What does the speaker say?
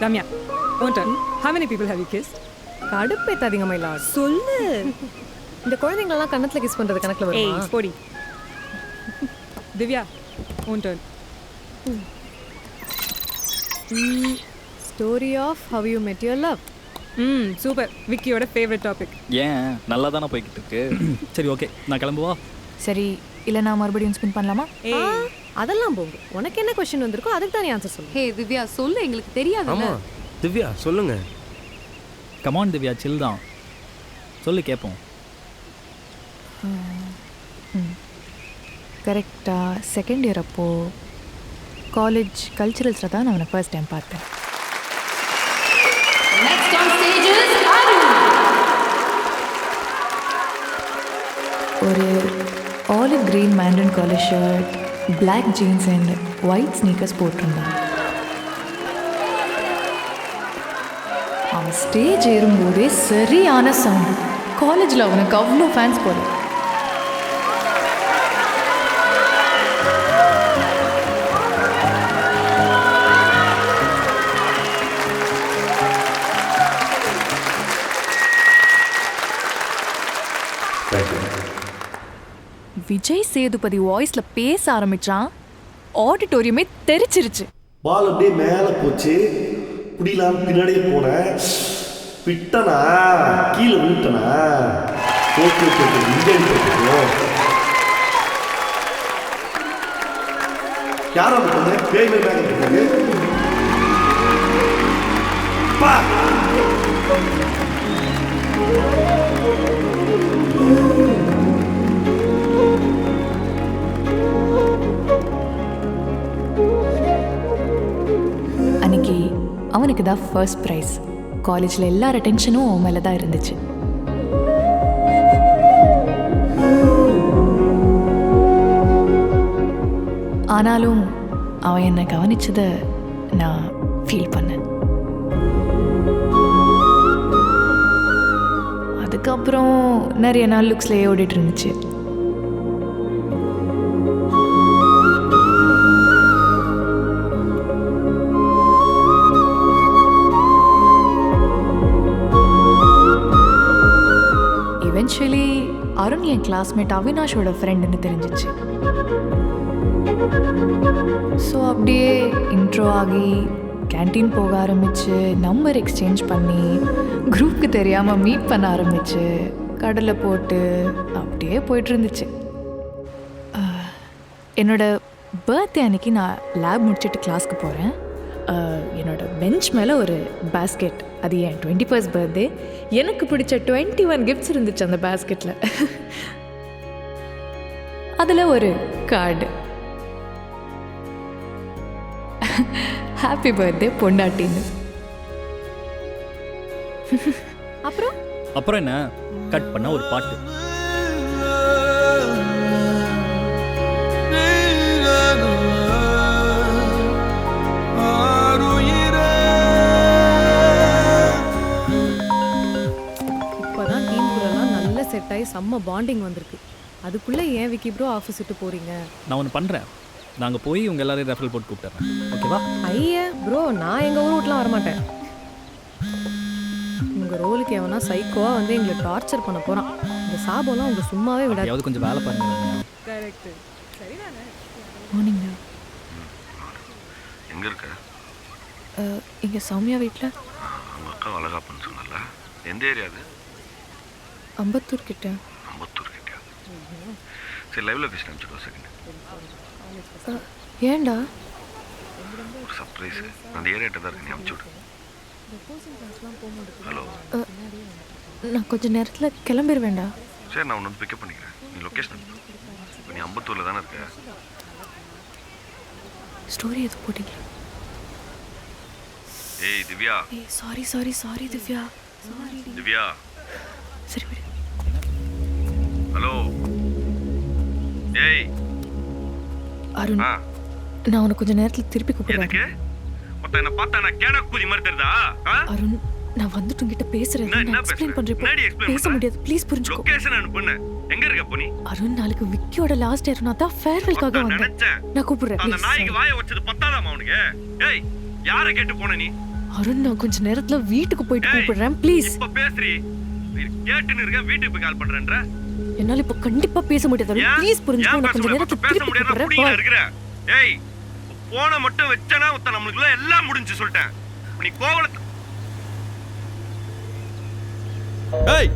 Ramya, one turn. How many people have you kissed? கடுப்பேத்தாதீங்க மயிலாட். சொல்லு. இந்த குழந்தைங்களெல்லாம் கண்ணத்துல கிஸ் பண்றது கணக்குல வருமா? ஏய் போடி. Divya, one turn. Story of how you met your love. Super. விக்கியோட ஃபேவரட் டாபிக். ஏன் நல்லா தானே போய்கிட்டு இருக்கு. சரி ஓகே, நான் கிளம்புவா. சரி, இல்லை நான் மறுபடியும் ஸ்பின் பண்ணலாமா? அதெல்லாம் போங்க. உனக்கு என்ன கொஸ்டின் வந்திருக்கோ அதுக்கு தான் ஆன்சர் சொல்லு. ஹே திவ்யா, சொல்லு, எங்களுக்கு தெரியாதுல்ல. ஆமா திவ்யா சொல்லுங்க. கமான் திவ்யா, சில் தான். சொல்லு கேட்போம். கரெக்டாக செகண்ட் இயர் அப்போது காலேஜ் கல்ச்சுரல்ஸில் தான் நான் அவனை ஃபர்ஸ்ட் டைம் பார்த்தேன். Next on stage is Arun. ஒரு olive green mandarin collar shirt, black jeans and white sneakers போட்டிருந்தான். அவன் ஸ்டேஜ் ஏறும்போதே சரியான சவுண்டு. காலேஜில் அவனுக்கு அவ்வளோ ஃபேன்ஸ் போல. விஜய் சேதுபதி வாய்ஸில் பேச ஆரம்பிச்சான். ஆடிட்டோரியமே தெரிச்சிருச்சு. பால் அப்படியே மேலே போச்சு. பிடிலாம் பின்னாடியே போனேன். விட்டனா கீழே விட்டனா. ஓகே ஓகே இங்கே யாரோ வந்து பேய் மேலே இருக்காங்க. அன்னைக்கு அவனுக்கு தான் ஃபர்ஸ்ட் ப்ரைஸ். காலேஜில் எல்லார் அட்டென்ஷனும் அவன் மேலே தான் இருந்துச்சு. ஆனாலும் அவன் என்னை கவனிச்சதை நான் ஃபீல் பண்ணேன். அதுக்கப்புறம் நிறைய நாள் லுக்ஸ்லேயே ஓடிட்டு இருந்துச்சு. எவென்ச்சுவலி அருண் என் கிளாஸ்மேட் அவினாஷோட ஃப்ரெண்டுன்னு தெரிஞ்சிச்சு. ஸோ அப்படியே இன்ட்ரோ ஆகி கேன்டீன் போக ஆரம்பிச்சு, நம்பர் எக்ஸ்சேஞ்ச் பண்ணி, குரூப்புக்கு தெரியாமல் மீட் பண்ண ஆரம்பிச்சு, கடலை போட்டு அப்படியே போய்ட்டு இருந்துச்சு. என்னோட பர்த்டே அன்னைக்கு நான் லேப் முடிச்சுட்டு கிளாஸ்க்கு போகிறேன். என்னோட பெஞ்ச் மேலே ஒரு பேஸ்கெட். அது என் 21st பர்த்டே. எனக்கு பிடிச்ச 21 கிஃப்ட்ஸ் இருந்துச்சு அந்த பேஸ்கெட்டில். அதில் ஒரு கார்டு. ஹாப்பி பர்த்டே பொண்டாட்டின்னு. அப்புறம் என்ன, கட் பண்ண ஒரு பாட்டு. இப்போதான் டீமுக்குள்ளெல்லாம் நல்ல செட் ஆகி செம்ம பாண்டிங் வந்திருக்கு. அதுக்குள்ளே ஏன் விக்கி ப்ரோ ஆஃபீஸ் விட்டு போகிறீங்க? நான் ஒன்று பண்ணுறேன். நாங்கள் போய் உங்கள் எல்லாரையும் ரெஃபரல் போட்டு கூப்பிட்டுறேன். ஓகேவா? ஐயா ப்ரோ, நான் எங்கள் ஊர் வீட்லாம் வரமாட்டேன். உங்கள் ரோலுக்கு எவனா சைக்கோவாக வந்து எங்களை டார்ச்சர் பண்ண போகிறான். இந்த சாபம்லாம் உங்கள் சும்மாவே விடாது. யாவது கொஞ்சம் வேலை பாருங்க. கரெக்ட். சரிதானே? மார்னிங். எங்கே இருக்க? இங்கே சௌமியா வீட்டில். உங்கள் அக்கா வளகாப்புன்னு சொன்னல, எந்த ஏரியா அது? அம்பத்தூர் கிட்ட. அம்பத்தூர் கிட்ட. சரி, லைவ் லொகேஷன் அனுப்பிச்சுடுவோம். செகண்ட் ஏண்டா? ஒரு சர்ப்ரைஸ். அந்த ஏரியாட்ட தான் இருக்கு, நீ அனுப்பிச்சுடு. ஹலோ, நான் கொஞ்சம் நேரத்தில் கிளம்பிடுவேண்டா. சரி, நான் ஒன்று பிக்கப் பண்ணிக்கிறேன். நீ லொக்கேஷன் அனுப்பு. இப்போ நீ அம்பத்தூரில் தானே இருக்க? ஸ்டோரி எது போட்டிங்களா? ஏய் திவ்யா. ஏய் sorry sorry sorry Divya. Sorry Divya. சரி விடு. ஹலோ. ஏய் அருண், நான் உனக்கு கொஞ்சம் நேரத்தில் திருப்பி கூப்பிடுறேன். எதுக்கு? மொத்த என்ன பார்த்தா நான் கேன குதி மாதிரி தெரியுதா? அருண், நான் வந்துட்டு உன்கிட்ட பேசுறேன். நான் எக்ஸ்பிளைன் பண்றேன். பேச முடியாது, ப்ளீஸ் புரிஞ்சுக்கோ. லொகேஷன் அனுப்புன. எங்க இருக்க போனி? அருண், நாளைக்கு விக்கியோட லாஸ்ட் இயர். நான் தான் ஃபேர்வெல்காக வந்தேன். நான் கூப்பிடுறேன். அந்த நாய்க்கு வாயை வச்சது பத்தாதாமா உனக்கு? ஏய், யாரை கேட்டு போன நீ? அருண் நான் கொஞ்ச நேரத்துல வீட்டுக்கு போயிட்டு ஏய், கூப்பிடுறேன் ப்ளீஸ். இப்ப பேசுறீ நீ கேட்டுன்னு இருக்க வீட்டுக்கு போய் கால் பண்றேன்ற என்னால இப்ப கண்டிப்பா பேச முடியாது அருண். ப்ளீஸ் புரிஞ்சுக்கோ. நான் கொஞ்ச நேரத்துல பேச திருப்பி முடியாத கூப்பிடுறேன். புடிங்க bye. இருக்கிற ஏய் போன மட்டும் வெச்சனா உத்த நமக்குள்ள எல்லாம் முடிஞ்சு சொல்லிட்டேன் நீ கோவல ஏய்